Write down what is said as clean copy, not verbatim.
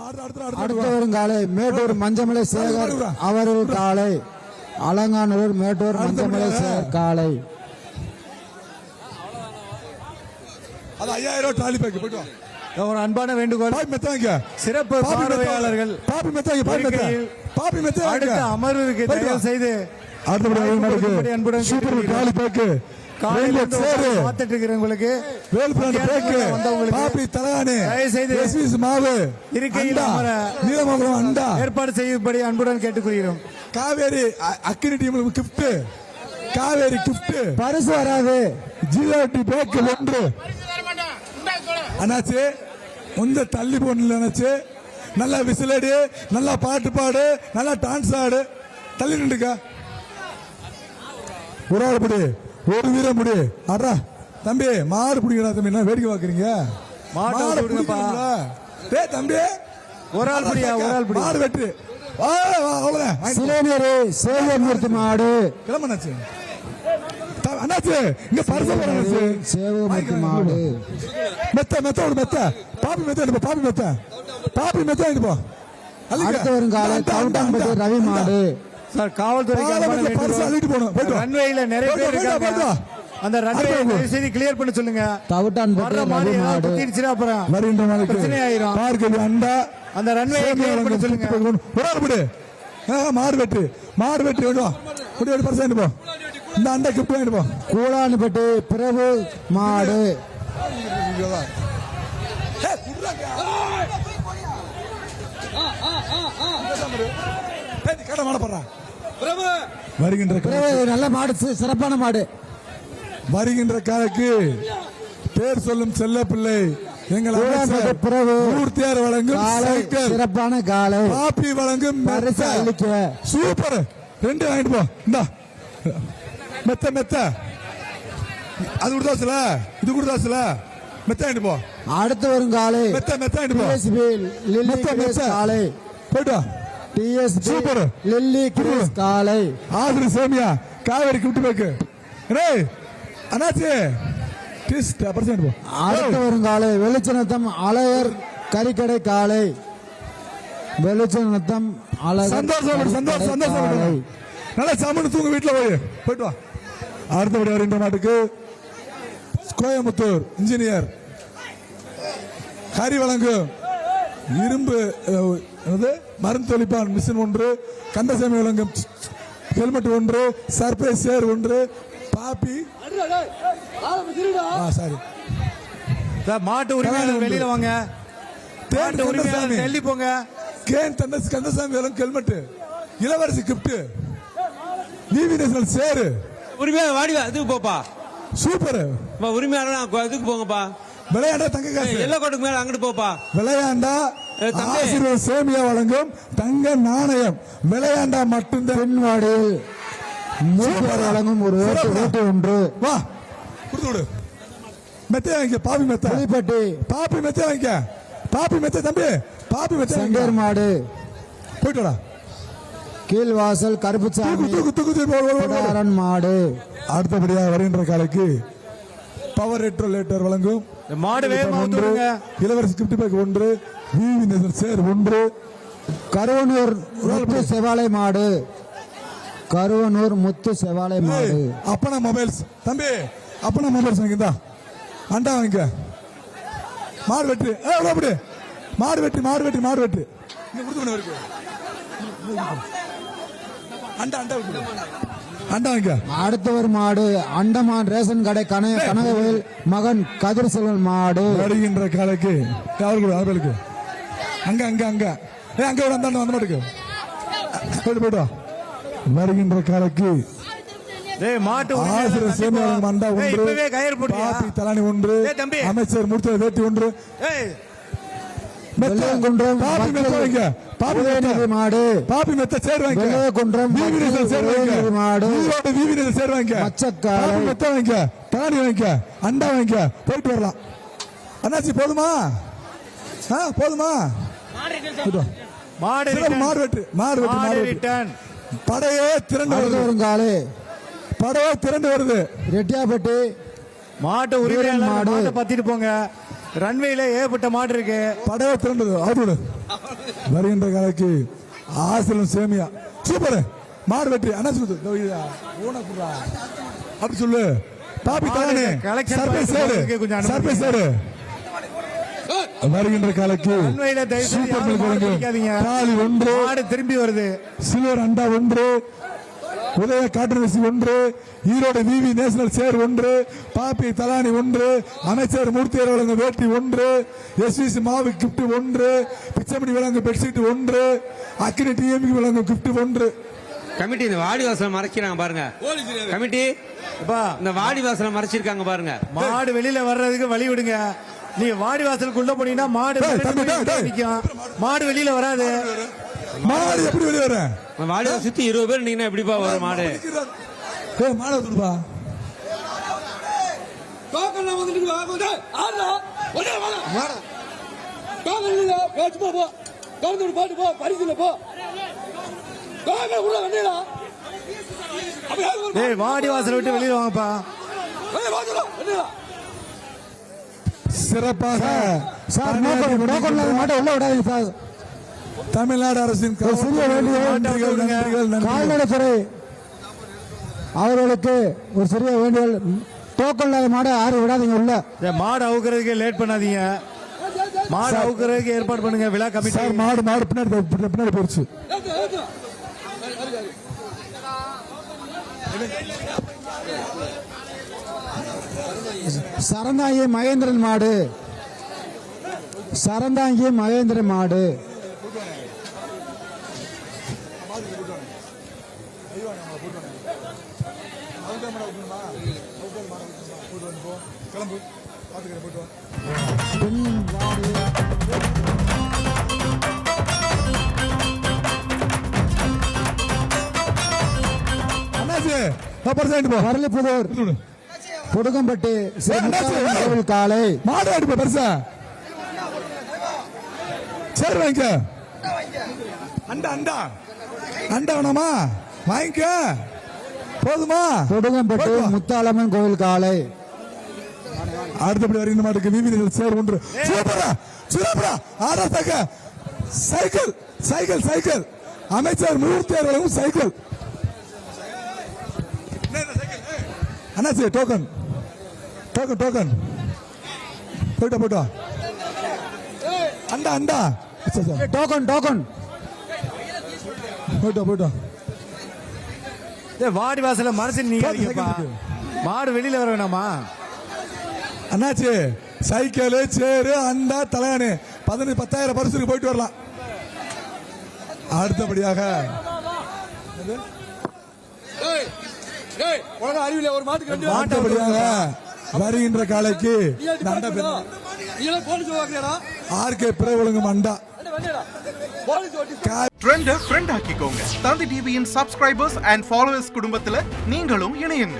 அடுத்த வரும் காலை மேட்டூர் மஞ்சமலை சேகர் அவர்கள் காலை, அலங்காநல்லூர் மேட்டூர் மஞ்சமலை சேகர் காலை. அது 5000 ட்ராலி பேக் போய்ட்டு வா. ஒரு அன்பான வேண்டுகோள், சிறப்பு பார்வையாளர்கள் அடுத்த அமர்வுக்கு தயவு செய்து ஏற்பாடு செய்யும்படி அன்புடன் கேட்டுக்கொள்கிறோம். காவேரி அக்கினி டீம் கிஃப்ட், காவேரி கிஃப்ட் பரிசு வராது. ஜிலேபி பேக் 1 அண்ணாச்சி. உந்த தள்ளி போன நினைச்சு நல்லா விசிலடி, நல்லா பாட்டு பாடு, நல்லா டான்ஸ் ஆடு. தள்ளி நின்றுக்கா ஒரு ஆள் பிடி, ஒரு வீரம் பிடி. அடா தம்பி மாடு பிடிக்கிறா தம்பி, என்ன வேடிக்கை பாக்குறீங்க? மாடு பிடிப்பா தம்பி, ஒரு ஆள் பிடியா, ஒரு ஆள் பிடி. மாடு வெட்டு சிலேனியரு சேவமூர்த்தி மாடு கிளம்பனாச்சு. அண்ணாச்சி இங்க பரிசு சேவமூர்த்தி மாடு மெத்த மெத்த ஒரு மெத்த பாப்பி மெத்த பாப்பி மெத்த பாப்பி மெத்த போ. அடுத்து வரும் காலை கவுண்டான்பட்டி ரவி மாடு. சார் காவல்துறைக்கு பரிசு அள்ளிட்டு போகணும். ரன்வேல நிறைய பேர் இருக்காங்க, அந்த ரன்வே செய்தி கிளியர் பண்ண சொல்லுங்க. கவுண்டான்பட்டி ரவி மாடு அப்புறம் வருகின்ற நாளைக்கு பிரச்சனை ஆயிரும். பார்க்கல அண்டா அந்த ரன்வே கிளியர் பண்ண சொல்லுங்க. ஒரு ஆள் பிடி, மாடு வெட்டு, மாடு வெட்டி வேணும். குடி ஒரு பரிசு போ. இந்த அண்டா கிஃப்ட் வாங்கிட்டு போ. கூழான்பட்டி பிரபு மாடு. வருகின்ற நல்ல மாடு, சிறப்பான மாடு. வருகின்ற காலைக்கு பேர் சொல்லும் செல்ல பிள்ளை எங்கள் மூர்த்தியார் வழங்கும் சிறப்பான காலை. பாப்பி வழங்கும் சூப்பர் 2 வாங்கிட்டு போ. இந்த மெத்த மெத்த அது கொடுத்தாச்சுல, இது கொடுத்தாச்சுல, மெத்த வாங்கிட்டு போ. அடுத்து வரும் காலை மெத்த மெத்த வாங்கிட்டு போ. காலை போயிட்டு சூப்பர் லில்லி கிரீஸ் காலை. ஆதிரி சேமியா காவேரி கிஃப்ட் பேக். அண்ணாச்சி அடுத்து வரும் காலை வெளிச்சநத்தம் அழகர் கறிக்கடை காலை. வெளிச்சநத்தம் அழகர் சந்தோஷம் சந்தோஷம் சந்தோஷம். நல்லா சாமி தூங்க வீட்டுல போயிட்டு வா. அடுத்தபடி வருகின்ற மாட்டுக்கு கோயம்புத்தூர் இன்ஜினியர் ஹரி வழங்கும் இரும்பு மருந்து தெளிப்பான் மிஷின் 1, கந்தசாமி வழங்கும் ஹெல்மெட் 1, சர்ப்ரைஸ் சேர் 1, பாப்பி சாரி மாட்டு உரிமையாளர் வெளியில வாங்க, மாட்டு உரிமையாளர் தள்ளி போங்க. கேன் கந்தசாமி வழங்கும் ஹெல்மெட் இளவரசி கிஃப்ட், விவி நேஷனல் சேரு உரிமையாளர் வாடி அதுக்கு போப்பா. சூப்பர் உரிமையாளர் இதுக்கு போங்கப்பா. விளையாண்டா தங்க காசு எல்லக்கோட்டுக்கு மேல அங்கிட்டு போப்பா. விளையாண்டா ஆசீர்வாத சேமியா வழங்கும் தங்க நாணயம். விளையாண்டா மட்டும்தான் பெண்வாடியில் மூப்பர் வழங்கும் ஒரு ஓட்டு 1. வா கொடுத்து விடு. மெத்த வாங்கிக்க, பாப்பி மெத்த புலிப்பட்டி பாப்பி மெத்த வாங்கிக்க, பாப்பி மெத்த தம்பி, பாப்பி மெத்த சங்கர் மாடு. போயிட்டு வாடா. கீழ்வாசல் கருப்புசாமி மாடு. அடுத்தபடியாக வருகின்ற காலைக்கு பவர் ரெட்ரோலேட்டர் வழங்கும் மாடு இளவரசி கிஃப்ட் பேக் 1, விவி நேஷனல் சேர் 1. கருவனூர் முத்து செவாலை மாடு. கருவனூர் முத்து செவாலை மாடு. அப்பனா மொபைல்ஸ் தம்பி, அப்பனா மொபைல்ஸ் வாங்கிந்தா அண்டா வாங்கிக்க. மாடு வெட்டு அப்படி மாடு வெட்டி மாடு வெட்டி மாடு வெட்டு அண்டா அண்டா அண்டா வாங்கிக்க. அடுத்த ஒரு மாடு அண்டமான் ரேஷன் கடை கனகவேல் மகன் கதிர் செல்வன் மாடு. வருகின்ற காலைக்கு அவர்களுக்கு அங்க அங்க அங்க அங்க அந்த வந்த மாட்டுக்கு போயிட்டு போயிட்டு வருகின்ற காலைக்கு மாட்டு மண்டா 1, தலானி 1, அமைச்சர் மூர்த்தி வேட்டி 1. மாடு பாப்பி மெத்த சேர் குன்றம் மாடு சேர் வாங்க, மெத்த வாங்க, தலானி வாங்க, அண்டா வாங்க, போயிட்டு வரலாம். அண்ணாச்சி போதுமா? போதுமா? மாடு வெட்டு மாடு வெட்டு மாடு வெட்டு. படையே திரண்டு வருது. படையே திரண்டு வருது. ரெட்டியாப்பட்டி மாட்டு உரிமையாளர் மாட்டை பத்திட்டு போங்க. ரன்வேல ஏகப்பட்ட மாடு இருக்கு. படவே திரண்டது அவரோட வருகின்ற காலைக்கு ஆசிலம் சேமியா சூப்பர் மாடு வெற்றி அண்ணா அப்படி சொல்லு பாப்பி தானே சர்ப்ரைஸ் சர்ப்ரைஸ் வருகின்ற காலைக்கு காலி ஒன்று மாடு திரும்பி வருது. சில்வர் அண்டா ஒன்று, உதய காட்டுவசி ஒன்று, ஈரோடு விவி நேஷனல் சேர் ஒன்று, பாப்பி தலானி ஒன்று, அமைச்சர் மூர்த்தியர் வழங்க வேட்டி ஒன்று, எஸ்விசி மாவு கிப்ட் ஒன்று, பிச்சமணி வழங்க பெட்ஷீட் ஒன்று, அக்கினி டிஎம்கி வழங்க கிப்ட் ஒன்று. கமிட்டி இந்த வாடி வாசலை மறைக்கிறாங்க பாருங்க. கமிட்டி இந்த வாடி வாசலை மறைச்சிருக்காங்க பாருங்க. மாடு வெளியில வர்றதுக்கு வழி விடுங்க. நீங்க வாடி வாசலுக்குள்ள போனீங்கன்னா மாடு மாடு வெளியில வராது. மாடு எப்படி வெளியே வர? வாடி சுத்தி 20 பேர் நீங்க எப்படிப்பா வரும் மாடு? மாடு வந்துருப்பா. வாடி வாசல் விட்டு வெளியில வாங்கப்பா. சிறப்பாக தமிழ்நாடு அரசின் கால்நடைத்துறை அவர்களுக்கு ஒரு சிறிய வேண்டுகோள், டோக்கன் இல்லாத மாடை யாரும் விடாதீங்க உள்ள. மாடு அவுக்கிறதுக்கு லேட் பண்ணாதீங்க. மாடு அவுக்கிறதுக்கு ஏற்பாடு பண்ணுங்க விழா கமிட்டி. மாடு மாடு பின்னாடி போயிடுச்சு. சரந்தாங்கி மகேந்திரன் மாடு, சரந்தாங்கி மகேந்திரன் மாடு. வரலிப்புதூர் புடுகம்பட்டி கோவில் காலை மாடு அடிப்ப பெருசா சரி வாங்கிக்க. அண்டா அண்டா அண்டா வேணாமா வாங்கிக்க போதுமா? புடுகம்பட்டி முத்தாலம்மன் கோவில் காலை. அடுத்தபடி வருகின்ற மாட்டுக்கு விவி சேர் ஒன்று. சூப்பரா சூப்பரா ஆராசக்க சைக்கிள் சைக்கிள் சைக்கிள் அமைச்சர் மூர்த்தியார் வழங்கும் சைக்கிள். அண்ணாச்சி டோக்கன் டோக்கன் டோக்கன் போயிட்டா போயிட்டா அண்டா அண்டா டோக்கன் டோக்கன் போயிட்டா போயிட்டா. வாடி வாசல மனசு நீங்க மாடு வெளியில வர வேணாமா? அண்ணாச்சி சைக்கிள் சேரு அண்டா தலையானு 10,000 பரிசுக்கு போயிட்டு வரலாம். அடுத்தபடியாக வருகின்ற காலைக்கு ஆர்கே பிற ஒழுங்கும் அண்டா ட்ரெண்ட ஃப்ரெண்ட் ஆக்கிக்கோங்க. தந்தி டிவியின் சப்ஸ்கிரைபர்ஸ் அண்ட் ஃபாலோவர்ஸ் குடும்பத்துல நீங்களும் இணையுங்க.